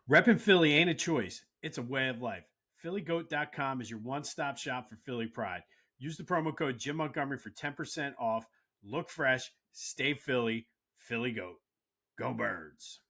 Reppin' Philly ain't a choice. It's a way of life. PhillyGoat.com is your one-stop shop for Philly pride. Use the promo code Jim Montgomery for 10% off. Look fresh, stay Philly, Philly Goat. Go Birds.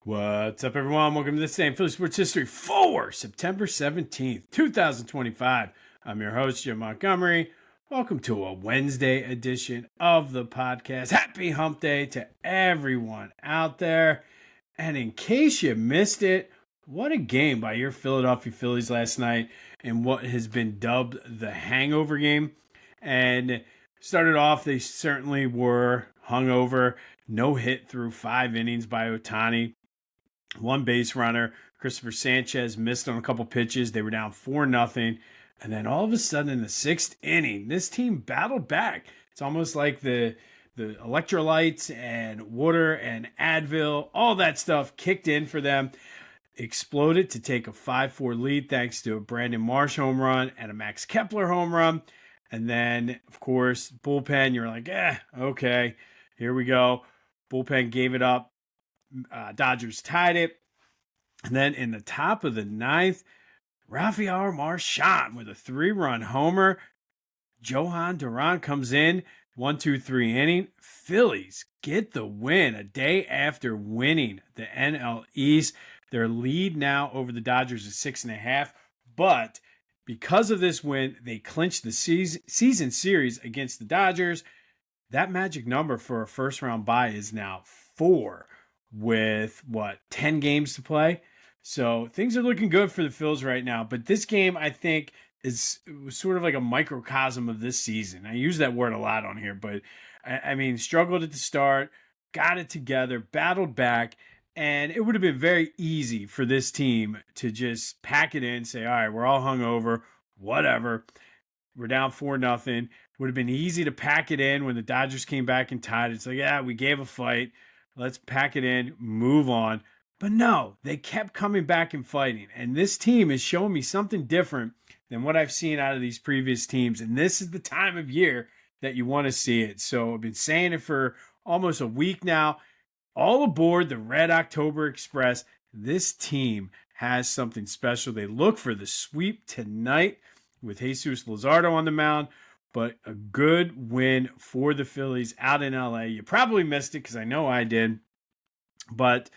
What's up, everyone? Welcome to this day in Philly Sports History for September 17th, 2025. I'm your host, Jim Montgomery. Welcome to a Wednesday edition of the podcast. Happy Hump Day to everyone out there. And in case you missed it, what a game by your Philadelphia Phillies last night in what has been dubbed the hangover game. And started off, they certainly were hungover. No hit through 5 innings by Ohtani. One base runner. Christopher Sanchez missed on a couple pitches. They were down 4-0. And then all of a sudden in the 6th inning, this team battled back. It's almost like the electrolytes and water and Advil, all that stuff kicked in for them. Exploded to take a 5-4 lead thanks to a Brandon Marsh home run and a Max Kepler home run. And then, of course, bullpen, you're like, okay, here we go. Bullpen gave it up. Dodgers tied it. And then in the top of the 9th, Rafael Marchand with a 3-run homer. Johan Duran comes in, 1-2-3 inning. Phillies get the win a day after winning the NL East. Their lead now over the Dodgers is 6.5. But because of this win, they clinched the season series against the Dodgers. That magic number for a first-round bye is now 4 with, 10 games to play? So things are looking good for the Phils right now. But this game, I think, was sort of like a microcosm of this season. I use that word a lot on here, but I mean, struggled at the start, got it together, battled back, and it would have been very easy for this team to just pack it in, say, all right, we're all hungover, whatever. We're down 4-0. Would have been easy to pack it in when the Dodgers came back and tied. It's like, yeah, we gave a fight. Let's pack it in, move on. But no, they kept coming back and fighting. And this team is showing me something different than what I've seen out of these previous teams. And this is the time of year that you want to see it. So I've been saying it for almost a week now. All aboard the Red October Express. This team has something special. They look for the sweep tonight with Jesus Luzardo on the mound. But a good win for the Phillies out in LA. You probably missed it because I know I did. But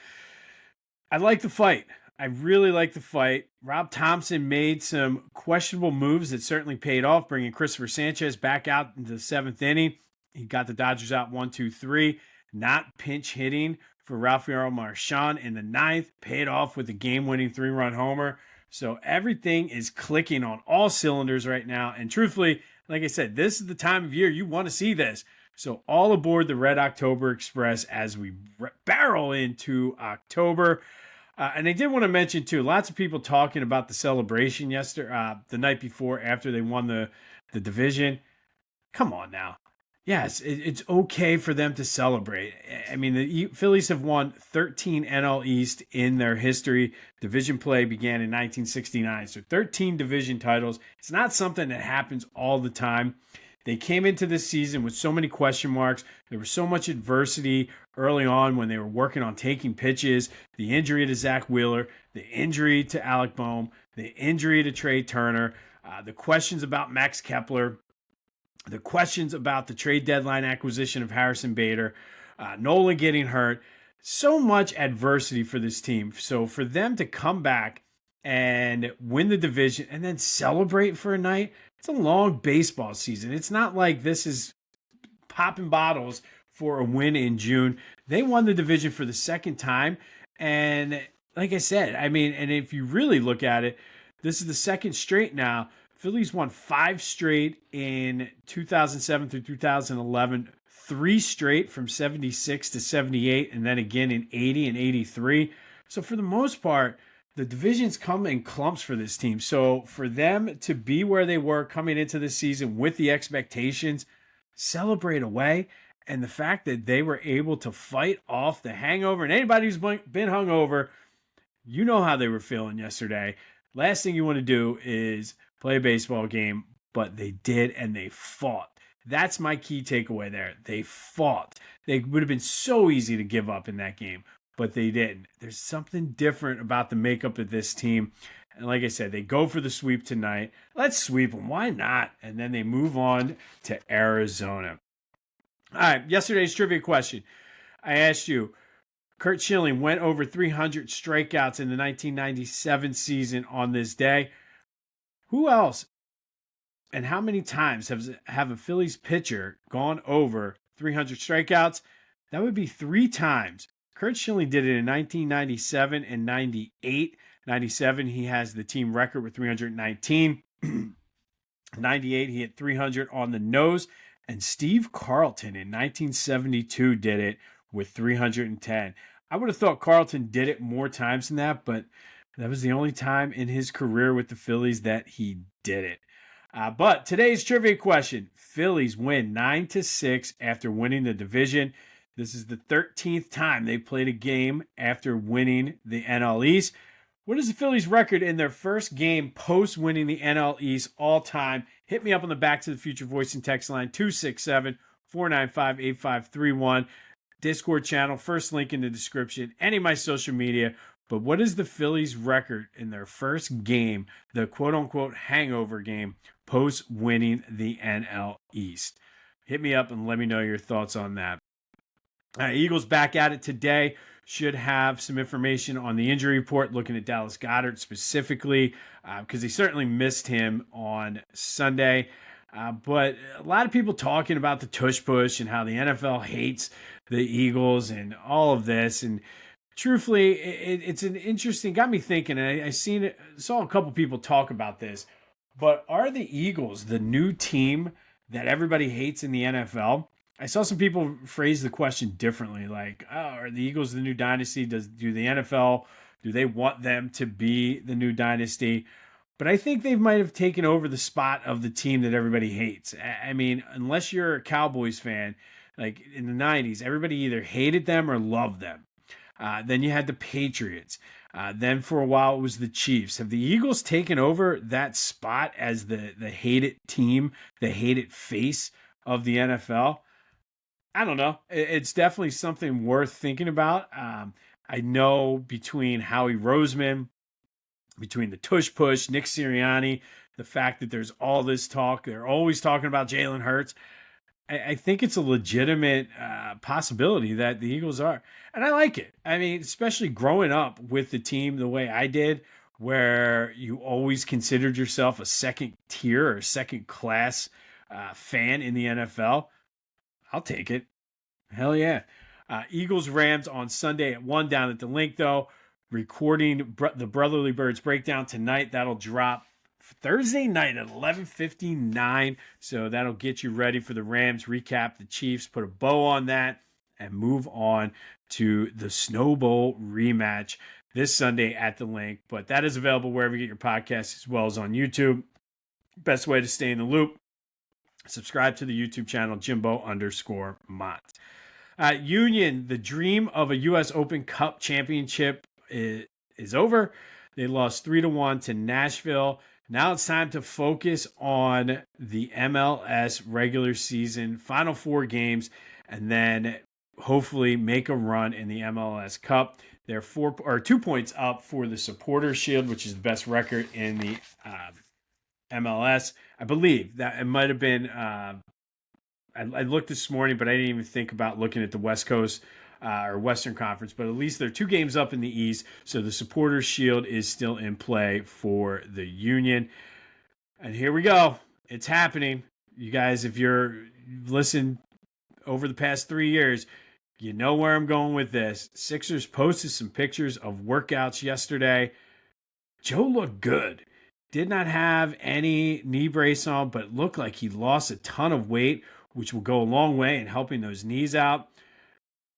I like the fight. I really like the fight. Rob Thompson made some questionable moves that certainly paid off, bringing Christopher Sanchez back out into the 7th inning. He got the Dodgers out 1-2-3. Not pinch hitting for Rafael Marchand in the 9th. Paid off with a game-winning 3-run homer. So everything is clicking on all cylinders right now. And truthfully, like I said, this is the time of year you want to see this. So all aboard the Red October Express as we barrel into October. And I did want to mention, too, lots of people talking about the celebration the night before after they won the division. Come on now. Yes, it's okay for them to celebrate. I mean, the Phillies have won 13 NL East in their history. Division play began in 1969, so 13 division titles. It's not something that happens all the time. They came into this season with so many question marks. There was so much adversity early on when they were working on taking pitches. The injury to Zach Wheeler, the injury to Alec Boehm, the injury to Trey Turner, the questions about Max Kepler, the questions about the trade deadline acquisition of Harrison Bader, Nolan getting hurt, so much adversity for this team. So for them to come back and win the division and then celebrate for a night, it's a long baseball season. It's not like this is popping bottles for a win in June. They won the division for the second time. And like I said, I mean, and if you really look at it, this is the second straight now. Phillies won 5 straight in 2007 through 2011, 3 straight from 76 to 78, and then again in 80 and 83. So for the most part, the divisions come in clumps for this team. So for them to be where they were coming into the season with the expectations, celebrate away. And the fact that they were able to fight off the hangover, and anybody who's been hungover, you know how they were feeling yesterday. Last thing you want to do is play a baseball game, but they did, and they fought. That's my key takeaway there. They fought. They would have been so easy to give up in that game, but they didn't. There's something different about the makeup of this team. And like I said, they go for the sweep tonight. Let's sweep them. Why not? And then they move on to Arizona. All right, yesterday's trivia question. I asked you, Curt Schilling went over 300 strikeouts in the 1997 season on this day. Who else and how many times have a Phillies pitcher gone over 300 strikeouts? That would be 3 times. Curt Schilling did it in 1997 and 98. 97, he has the team record with 319. 98, he hit 300 on the nose. And Steve Carlton in 1972 did it with 310. I would have thought Carlton did it more times than that, but that was the only time in his career with the Phillies that he did it. But today's trivia question, Phillies win 9-6 after winning the division. This is the 13th time they played a game after winning the NL East. What is the Phillies' record in their first game post-winning the NL East all time? Hit me up on the Back to the Future voice and text line 267-495-8531. Discord channel, first link in the description, any of my social media. But what is the Phillies' record in their first game, the quote-unquote hangover game, post-winning the NL East? Hit me up and let me know your thoughts on that. Eagles back at it today. Should have some information on the injury report, looking at Dallas Goedert specifically, because they certainly missed him on Sunday. But a lot of people talking about the tush push and how the NFL hates the Eagles and all of this. And truthfully, it's an interesting, got me thinking, and I saw a couple people talk about this. But are the Eagles the new team that everybody hates in the NFL? I saw some people phrase the question differently, like, oh, are the Eagles the new dynasty? Do the NFL, do they want them to be the new dynasty? But I think they might have taken over the spot of the team that everybody hates. I mean, unless you're a Cowboys fan, like in the 90s, everybody either hated them or loved them. Then you had the Patriots. Then for a while it was the Chiefs. Have the Eagles taken over that spot as the hated team, the hated face of the NFL? I don't know. It's definitely something worth thinking about. I know between Howie Roseman, between the tush push, Nick Sirianni, the fact that there's all this talk, they're always talking about Jalen Hurts. I think it's a legitimate possibility that the Eagles are. And I like it. I mean, especially growing up with the team the way I did, where you always considered yourself a second tier or second class fan in the NFL. I'll take it. Hell yeah. Eagles-Rams on Sunday at 1 down at the link, though. Recording the Brotherly Birds breakdown tonight. That'll drop Thursday night at 11:59. So that'll get you ready for the Rams. Recap the Chiefs, put a bow on that, and move on to the Snow Bowl rematch this Sunday at the link. But that is available wherever you get your podcasts as well as on YouTube. Best way to stay in the loop. Subscribe to the YouTube channel, Jimbo_Mott. Union, the dream of a U.S. Open Cup championship is over. They lost 3-1 to Nashville. Now it's time to focus on the MLS regular season, final 4 games, and then hopefully make a run in the MLS Cup. They're 2 points up for the Supporters Shield, which is the best record in the MLS. I believe that it might have been, I looked this morning, but I didn't even think about looking at the West Coast or Western Conference, but at least they're 2 games up in the East, so the Supporters Shield is still in play for the Union. And here we go. It's happening. You guys, if you've listened over the past 3 years, you know where I'm going with this. Sixers posted some pictures of workouts yesterday. Joe looked good. Did not have any knee brace on, but looked like he lost a ton of weight, which will go a long way in helping those knees out.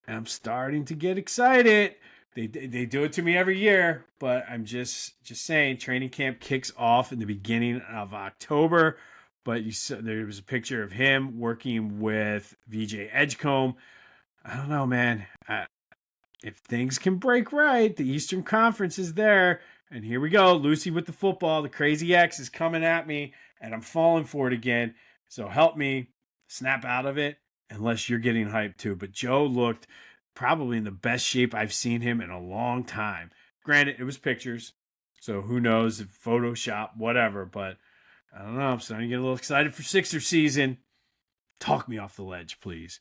And I'm starting to get excited. They do it to me every year, but I'm just saying training camp kicks off in the beginning of October. But there was a picture of him working with VJ Edgecombe. I don't know, man. If things can break right, the Eastern Conference is there. And here we go. Lucy with the football. The crazy X is coming at me, and I'm falling for it again. So help me snap out of it, unless you're getting hyped too. But Joe looked probably in the best shape I've seen him in a long time. Granted, it was pictures. So who knows if Photoshop, whatever. But I don't know. I'm starting to get a little excited for Sixer season. Talk me off the ledge, please.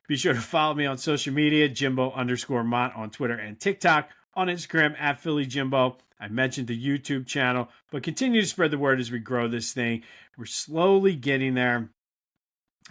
Be sure to follow me on social media, Jimbo_Mont on Twitter and TikTok, on Instagram at Philly Jimbo. I mentioned the YouTube channel, but continue to spread the word as we grow this thing. We're slowly getting there.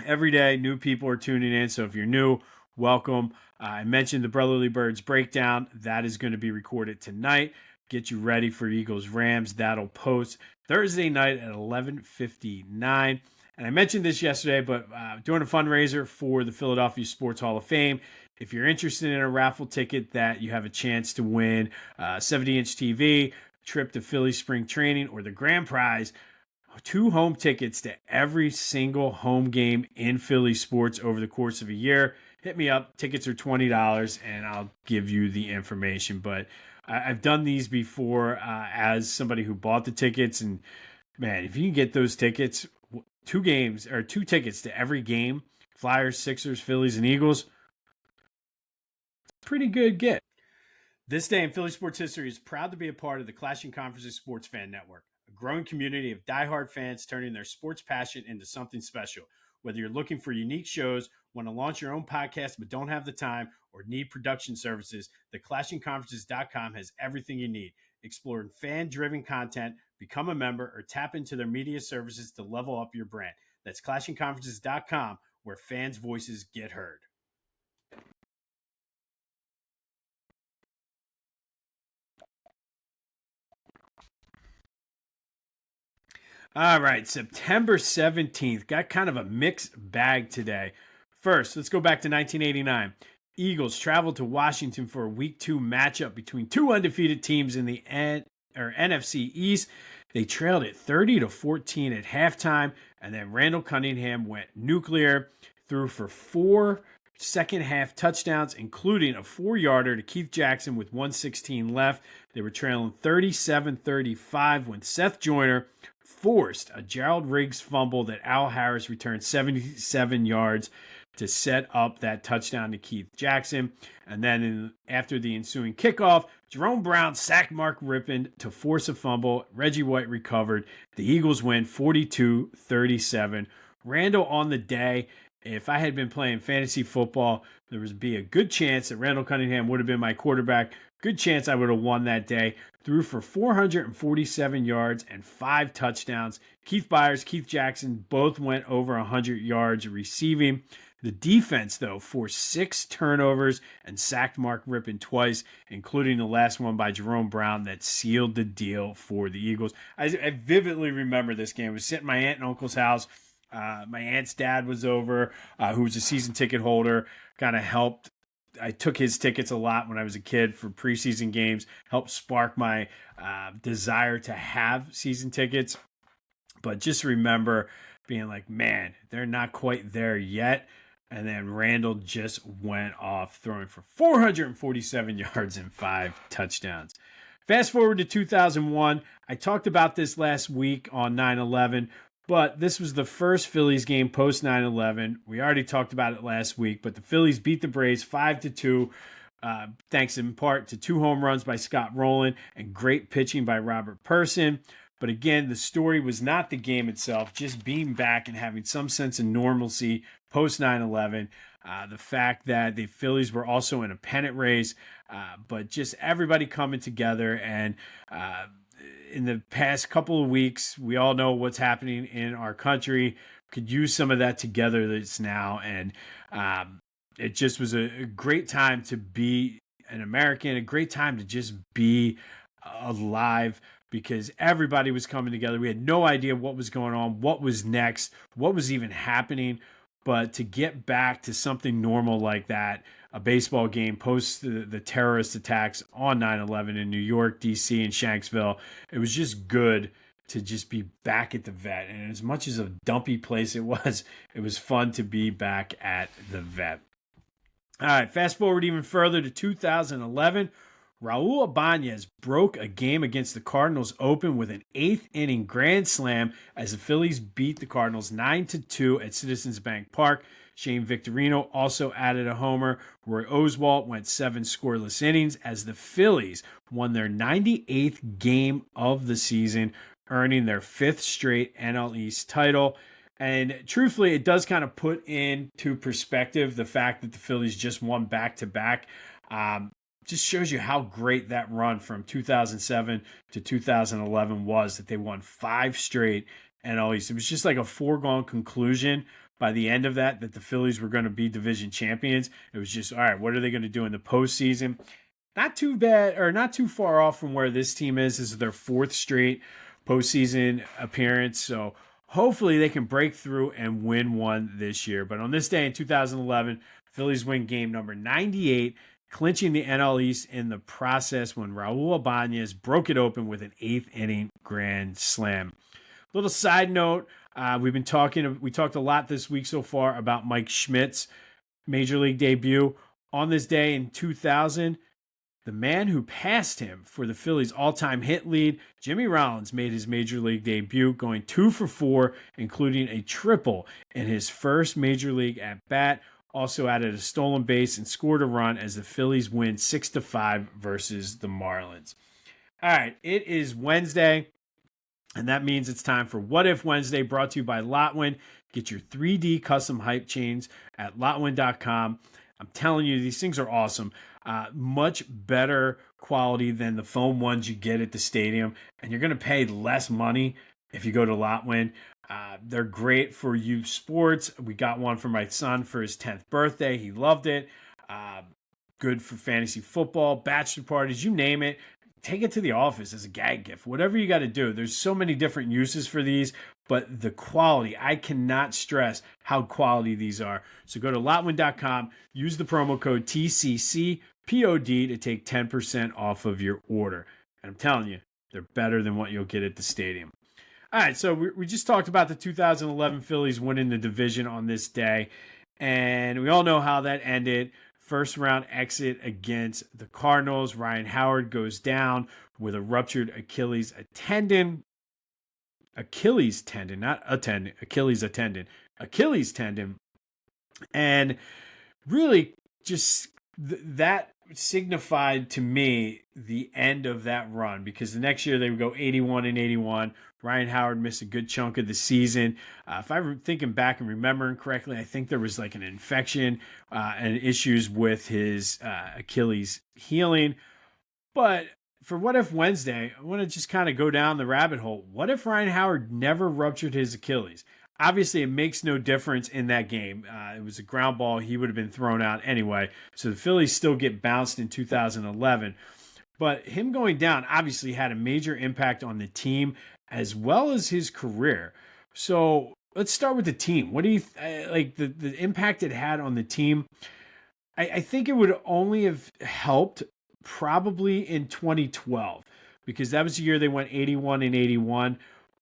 Every day, new people are tuning in. So if you're new, welcome. I mentioned the Brotherly Birds breakdown. That is going to be recorded tonight. Get you ready for Eagles Rams. That'll post Thursday night at 11:59. And I mentioned this yesterday, but doing a fundraiser for the Philadelphia Sports Hall of Fame. If you're interested in a raffle ticket that you have a chance to win a 70-inch TV, trip to Philly spring training, or the grand prize, 2 home tickets to every single home game in Philly sports over the course of a year, hit me up. Tickets are $20, and I'll give you the information. But I've done these before as somebody who bought the tickets, and man, if you can get those tickets, 2 tickets to every game, Flyers, Sixers, Phillies, and Eagles, pretty good get. This day in Philly sports history is proud to be a part of the Clashing Conferences Sports Fan Network, a growing community of diehard fans turning their sports passion into something special. Whether you're looking for unique shows, want to launch your own podcast but don't have the time, or need production services, the ClashingConferences.com has everything you need. Explore fan-driven content, become a member, or tap into their media services to level up your brand. That's ClashingConferences.com, where fans' voices get heard. All right, September 17th. Got kind of a mixed bag today. First, let's go back to 1989. Eagles traveled to Washington for a Week 2 matchup between 2 undefeated teams in the NFC East. They trailed it 30-14 at halftime, and then Randall Cunningham went nuclear, threw for 4 second-half touchdowns, including a 4-yarder to Keith Jackson with 1:16 left. They were trailing 37-35 when Seth Joyner forced a Gerald Riggs fumble that Al Harris returned 77 yards to set up that touchdown to Keith Jackson. And then after the ensuing kickoff, Jerome Brown sacked Mark Rippon to force a fumble. Reggie White recovered. The Eagles win 42-37. Randall on the day. If I had been playing fantasy football, there would be a good chance that Randall Cunningham would have been my quarterback. Good chance I would have won that day. Threw for 447 yards and 5 touchdowns. Keith Byers, Keith Jackson both went over 100 yards receiving. The defense, though, forced 6 turnovers and sacked Mark Rippon twice, including the last one by Jerome Brown that sealed the deal for the Eagles. I vividly remember this game. I was sitting at my aunt and uncle's house. My aunt's dad was over, who was a season ticket holder, kind of helped. I took his tickets a lot when I was a kid for preseason games, helped spark my desire to have season tickets. But just remember being like, man, they're not quite there yet. And then Randall just went off, throwing for 447 yards and 5 touchdowns. Fast forward to 2001. I talked about this last week on 9/11. But this was the first Phillies game post 9/11. We already talked about it last week, but the Phillies beat the Braves 5-2, thanks in part to 2 home runs by Scott Rowland and great pitching by Robert Person. But again, the story was not the game itself, just being back and having some sense of normalcy post 9/11. The fact that the Phillies were also in a pennant race, but just everybody coming together. And in the past couple of weeks, we all know what's happening in our country. Could use some of that togetherness now. And it just was a great time to be an American, a great time to just be alive, because everybody was coming together. We had no idea what was going on, what was next, what was even happening. But to get back to something normal like that, a baseball game post the terrorist attacks on 9/11 in New York, D.C., and Shanksville, it was just good to just be back at the Vet. And as much as a dumpy place it was fun to be back at the Vet. All right, fast forward even further to 2011. Raul Ibanez broke a game against the Cardinals open with an eighth inning grand slam as the Phillies beat the Cardinals 9-2 at Citizens Bank Park. Shane Victorino also added a homer. Roy Oswalt went 7 scoreless innings as the Phillies won their 98th game of the season, earning their 5th straight NL East title. And truthfully, it does kind of put into perspective the fact that the Phillies just won back-to-back. Just shows you how great that run from 2007 to 2011 was, that they won 5 straight NL East. It was just like a foregone conclusion by the end of that the Phillies were going to be division champions. It was just, all right, what are they going to do in the postseason? Not too bad, or not too far off from where this team is. This is their 4th straight postseason appearance. So hopefully they can break through and win one this year. But on this day in 2011, Phillies win game number 98, clinching the NL East in the process when Raul Ibanez broke it open with an 8th inning grand slam. Little side note, we talked a lot this week so far about Mike Schmidt's Major League debut. On this day in 2000, the man who passed him for the Phillies' all-time hit lead, Jimmy Rollins, made his Major League debut, going 2 for 4, including a triple in his first Major League at-bat. Also added a stolen base and scored a run as the Phillies win 6-5 versus the Marlins. All right, it is Wednesday, and that means it's time for What If Wednesday, brought to you by Lotwin. Get your 3D custom hype chains at lotwin.com. I'm telling you, these things are awesome. Much better quality than the foam ones you get at the stadium, and you're going to pay less money if you go to Lotwin. They're great for youth sports. We got one for my son for his 10th birthday. He loved it. Good for fantasy football, bachelor parties, you name it. Take it to the office as a gag gift. Whatever you got to do. There's so many different uses for these, but the quality, I cannot stress how quality these are. So go to lotwin.com, use the promo code TCCPOD to take 10% off of your order. And I'm telling you, they're better than what you'll get at the stadium. All right, so we just talked about the 2011 Phillies winning the division on this day, and we all know how that ended. First round exit against the Cardinals. Ryan Howard goes down with a ruptured Achilles tendon. Achilles tendon. And really just that signified to me the end of that run, because the next year they would go 81-81. Ryan Howard missed a good chunk of the season. If I'm thinking back and remembering correctly, I think there was like an infection and issues with his Achilles healing. But for What If Wednesday, I want to just kind of go down the rabbit hole. What if Ryan Howard never ruptured his Achilles? Obviously, it makes no difference in that game. It was a ground ball. He would have been thrown out anyway. So the Phillies still get bounced in 2011. But him going down obviously had a major impact on the team as well as his career. So let's start with the team. What do you like the impact it had on the team? I think it would only have helped probably in 2012, because that was the year they went 81-81.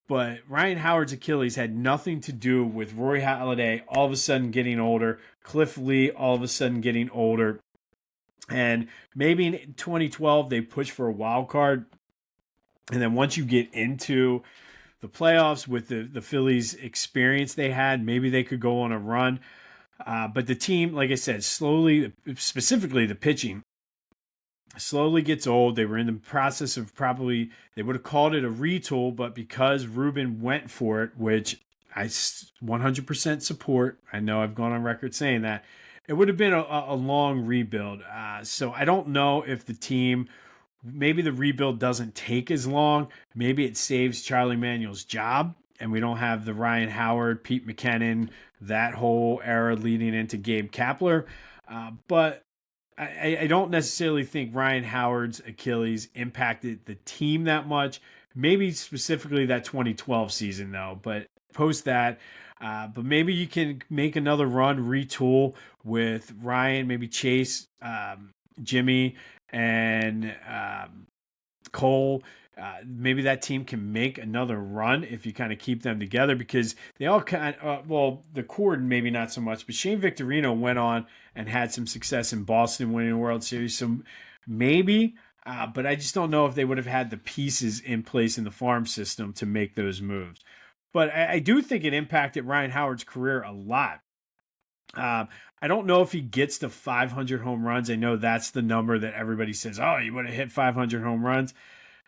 But Ryan Howard's Achilles had nothing to do with Roy Halladay all of a sudden getting older, Cliff Lee all of a sudden getting older. And maybe in 2012 they pushed for a wild card. And then once you get into the playoffs with the Phillies experience they had, maybe they could go on a run. But the team, like I said, slowly, specifically the pitching, slowly gets old. They were in the process of they would have called it a retool, but because Ruben went for it, which I 100% support, I know I've gone on record saying that, it would have been a long rebuild. So I don't know if the team, maybe the rebuild doesn't take as long. Maybe it saves Charlie Manuel's job, and we don't have the Ryan Howard, Pete McKinnon, that whole era leading into Gabe Kapler. But I don't necessarily think Ryan Howard's Achilles impacted the team that much. Maybe specifically that 2012 season, though. But post that, But maybe you can make another run, retool with Ryan, maybe Chase, Jimmy, and Cole. Maybe that team can make another run if you kind of keep them together, because they all the core maybe not so much, but Shane Victorino went on and had some success in Boston winning a World Series. So maybe, but I just don't know if they would have had the pieces in place in the farm system to make those moves. But I do think it impacted Ryan Howard's career a lot. I don't know if he gets to 500 home runs. I know that's the number that everybody says, oh, you would have hit 500 home runs.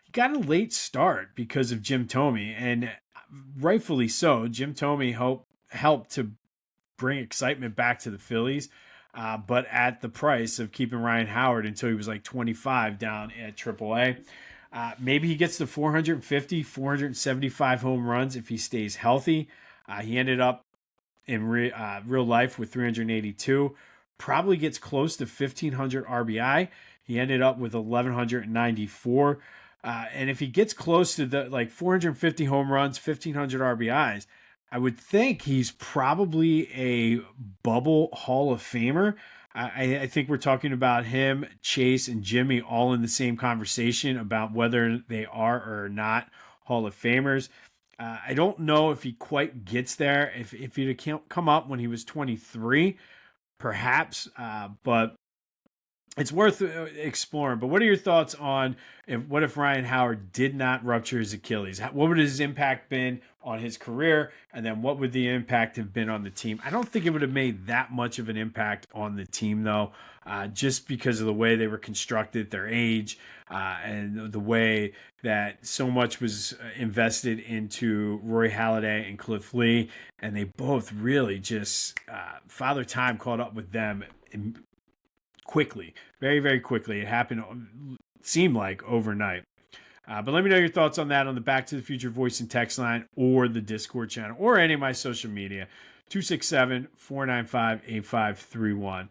He got a late start because of Jim Thome, and rightfully so. Jim Thome helped to bring excitement back to the Phillies, but at the price of keeping Ryan Howard until he was like 25 down at AAA. Maybe he gets to 450, 475 home runs if he stays healthy. He ended up in real life with 382. Probably gets close to 1,500 RBI. He ended up with 1,194. And if he gets close to the 450 home runs, 1,500 RBIs, I would think he's probably a bubble Hall of Famer. I think we're talking about him, Chase, and Jimmy all in the same conversation about whether they are or are not Hall of Famers. I don't know if he quite gets there. If he'd come up when he was 23, perhaps, but it's worth exploring. But what are your thoughts on what if Ryan Howard did not rupture his Achilles? What would his impact been on his career? And then what would the impact have been on the team? I don't think it would have made that much of an impact on the team, though, just because of the way they were constructed, their age, and the way that so much was invested into Roy Halladay and Cliff Lee. And they both really just, Father Time caught up with them quickly, very, very quickly. It happened, seemed like overnight. But let me know your thoughts on that on the Back to the Future voice and text line or the Discord channel or any of my social media, 267-495-8531.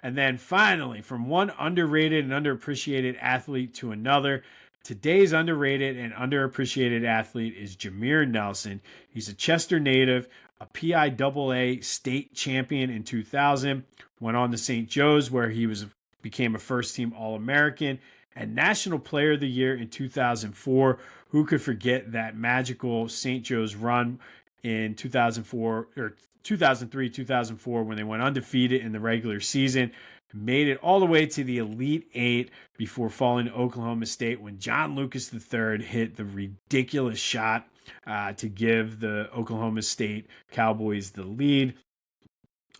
And then finally, from one underrated and underappreciated athlete to another, today's underrated and underappreciated athlete is Jameer Nelson. He's a Chester native, a PIAA state champion in 2000, went on to St. Joe's where he became a first-team All-American and National Player of the Year in 2004. Who could forget that magical St. Joe's run in 2004 or 2003, 2004 when they went undefeated in the regular season, made it all the way to the Elite Eight before falling to Oklahoma State when John Lucas III hit the ridiculous shot to give the Oklahoma State Cowboys the lead.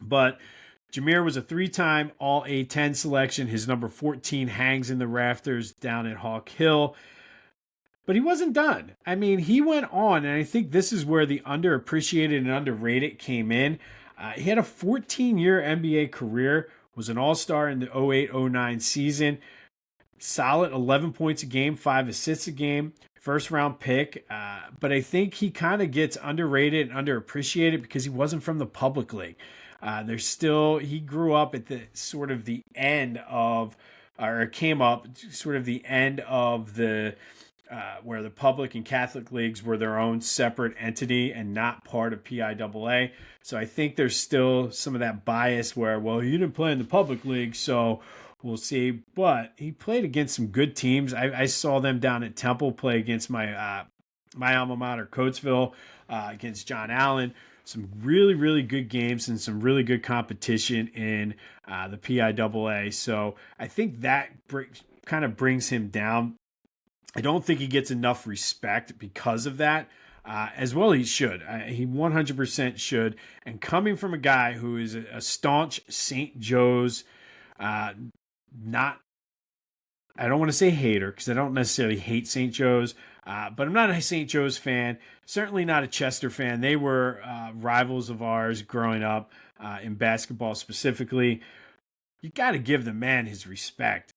But Jameer was a three-time All-A-10 selection. His number 14 hangs in the rafters down at Hawk Hill. But he wasn't done. I mean, he went on, and I think this is where the underappreciated and underrated came in. He had a 14-year NBA career, was an all-star in the 08-09 season, solid 11 points a game, 5 assists a game, first-round pick. But I think he kind of gets underrated and underappreciated because he wasn't from the public league. He grew up at the sort of the end of, or came up sort of the end of the, where the public and Catholic leagues were their own separate entity and not part of PIAA. So I think there's still some of that bias where, well, you didn't play in the public league, so we'll see. But he played against some good teams. I saw them down at Temple play against my alma mater, Coatesville, against John Allen. Some really, really good games and some really good competition in the PIAA. So I think that kind of brings him down. I don't think he gets enough respect because of that. As well, he should. He 100% should. And coming from a guy who is a staunch St. Joe's, I don't want to say hater because I don't necessarily hate St. Joe's, but I'm not a St. Joe's fan, certainly not a Chester fan. They were rivals of ours growing up in basketball specifically. You got to give the man his respect.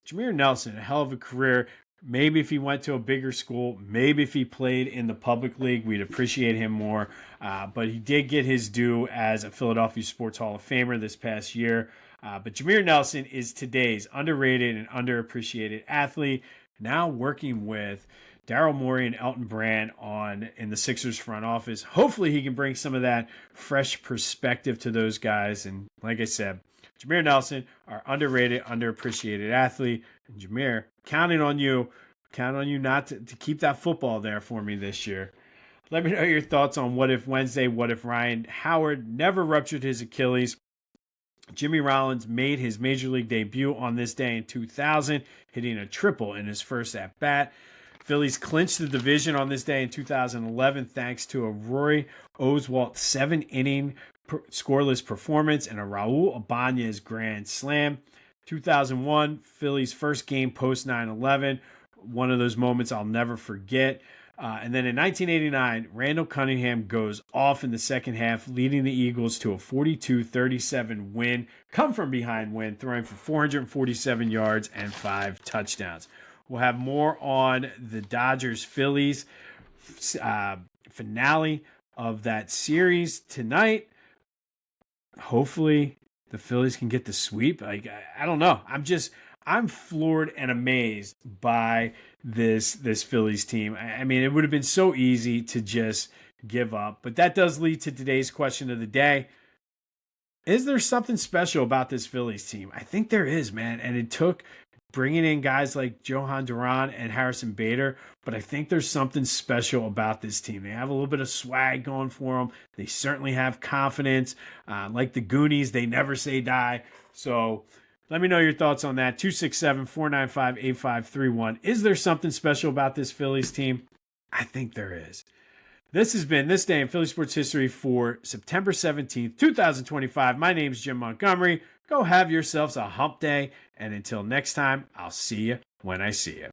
Jameer Nelson, a hell of a career. Maybe if he went to a bigger school, maybe if he played in the public league, we'd appreciate him more. But he did get his due as a Philadelphia Sports Hall of Famer this past year. But Jameer Nelson is today's underrated and underappreciated athlete, now working with Daryl Morey and Elton Brand in the Sixers front office. Hopefully he can bring some of that fresh perspective to those guys. And like I said, Jameer Nelson, our underrated, underappreciated athlete. And Jameer, counting on you not to keep that football there for me this year. Let me know your thoughts on What If Wednesday. What if Ryan Howard never ruptured his Achilles? Jimmy Rollins made his Major League debut on this day in 2000, hitting a triple in his first at-bat. Phillies clinched the division on this day in 2011 thanks to a Roy Oswalt 7-inning scoreless performance and a Raul Ibanez grand slam. 2001, Phillies' first game post 9/11. One of those moments I'll never forget. And then in 1989, Randall Cunningham goes off in the second half, leading the Eagles to a 42-37 win, come-from-behind win, throwing for 447 yards and 5 touchdowns. We'll have more on the Dodgers-Phillies finale of that series tonight. Hopefully, the Phillies can get the sweep. I don't know. I'm floored and amazed by this Phillies team. I mean, it would have been so easy to just give up. But that does lead to today's question of the day. Is there something special about this Phillies team? I think there is, man. And it took bringing in guys like Johan Duran and Harrison Bader. But I think there's something special about this team. They have a little bit of swag going for them. They certainly have confidence. Like the Goonies, they never say die. So let me know your thoughts on that. 267-495-8531. Is there something special about this Phillies team? I think there is. This has been This Day in Philly Sports History for September 17th, 2025. My name is Jim Montgomery. Go have yourselves a hump day. And until next time, I'll see you when I see you.